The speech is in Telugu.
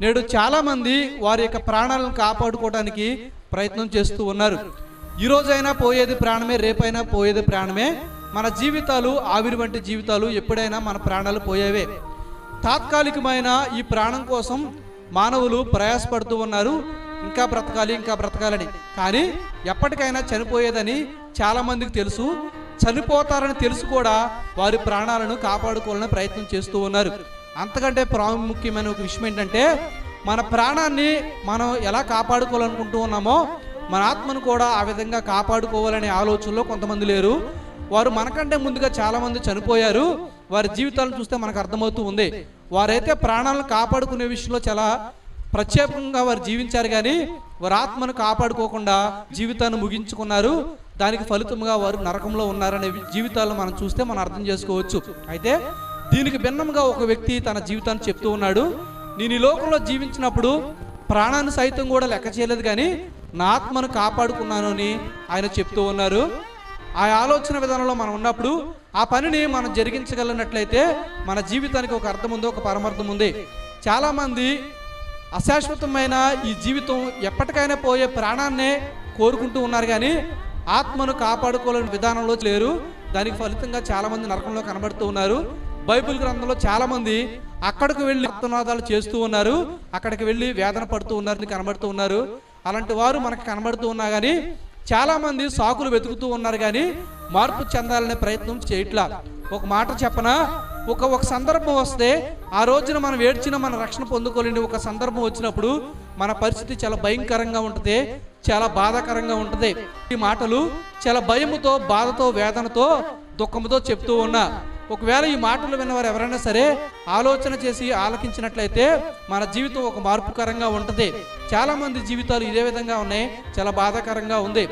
నేడు చాలామంది వారి యొక్క ప్రాణాలను కాపాడుకోవడానికి ప్రయత్నం చేస్తూ ఉన్నారు. ఈరోజైనా పోయేది ప్రాణమే, రేపైనా పోయేది ప్రాణమే. మన జీవితాలు ఆవిరి వంటి జీవితాలు, ఎప్పుడైనా మన ప్రాణాలు పోయేవే. తాత్కాలికమైన ఈ ప్రాణం కోసం మానవులు ప్రయాసపడుతూ ఉన్నారు, ఇంకా బ్రతకాలని. కానీ ఎప్పటికైనా చనిపోయేదని చాలామందికి తెలుసు. చనిపోతారని తెలుసు కూడా వారి ప్రాణాలను కాపాడుకోవాలని ప్రయత్నం చేస్తూ ఉన్నారు. అంతకంటే ప్రాముఖ్యమైన ఒక విషయం ఏంటంటే, మన ప్రాణాన్ని మనం ఎలా కాపాడుకోవాలనుకుంటూ ఉన్నామో మన ఆత్మను కూడా ఆ విధంగా కాపాడుకోవాలనే ఆలోచనలో కొంతమంది లేరు. వారు మనకంటే ముందుగా చాలామంది చనిపోయారు. వారి జీవితాలను చూస్తే మనకు అర్థమవుతూ ఉంది. వారైతే ప్రాణాలను కాపాడుకునే విషయంలో చాలా ప్రత్యేకంగా వారు జీవించారు, కానీ వారి ఆత్మను కాపాడుకోకుండా జీవితాన్ని ముగించుకున్నారు. దానికి ఫలితంగా వారు నరకంలో ఉన్నారనే జీవితాలను మనం చూస్తే మనం అర్థం చేసుకోవచ్చు. అయితే దీనికి భిన్నంగా ఒక వ్యక్తి తన జీవితాన్ని చెప్తూ ఉన్నాడు. నేను ఈ లోకంలో జీవించినప్పుడు ప్రాణాన్ని సైతం కూడా లెక్క చేయలేదు, కానీ నా ఆత్మను కాపాడుకున్నాను అని ఆయన చెప్తూ ఉన్నారు. ఆ ఆలోచన విధానంలో మనం ఉన్నప్పుడు ఆ పనిని మనం జరిగించగలిగినట్లయితే మన జీవితానికి ఒక అర్థం ఉంది, ఒక పరమార్థం ఉంది. చాలామంది అశాశ్వతమైన ఈ జీవితం, ఎప్పటికైనా పోయే ప్రాణాన్నే కోరుకుంటూ ఉన్నారు, కానీ ఆత్మను కాపాడుకోలేని విధానంలో లేరు. దానికి ఫలితంగా చాలామంది నరకంలో కనబడుతూ ఉన్నారు. బైబిల్ గ్రంథంలో చాలామంది అక్కడికి వెళ్ళి ఆర్తనాదాలు చేస్తూ ఉన్నారు, అక్కడికి వెళ్ళి వేదన పడుతూ ఉన్నారు, కనబడుతూ ఉన్నారు. అలాంటి వారు మనకు కనబడుతూ ఉన్నా కానీ చాలామంది సాకులు వెతుకుతూ ఉన్నారు, కానీ మార్పు చెందాలనే ప్రయత్నం చేయట్లా. ఒక మాట చెప్పనా, ఒక సందర్భం వస్తే ఆ రోజున మనం ఏడ్చిన మన రక్షణ పొందుకోలేని ఒక సందర్భం వచ్చినప్పుడు మన పరిస్థితి చాలా భయంకరంగా ఉంటుంది, చాలా బాధాకరంగా ఉంటుంది. ఈ మాటలు చాలా భయముతో, బాధతో, వేదనతో, దుఃఖంతో చెప్తూ ఉన్నా. ఒకవేళ ఈ మాటలు విన్నవారు ఎవరైనా సరే ఆలోచన చేసి ఆలకించినట్లయితే మన జీవితం ఒక మార్పుకరంగా ఉంటుంది. చాలామంది జీవితాలు ఇదే విధంగా ఉన్నాయి, చాలా బాధాకరంగా ఉంది.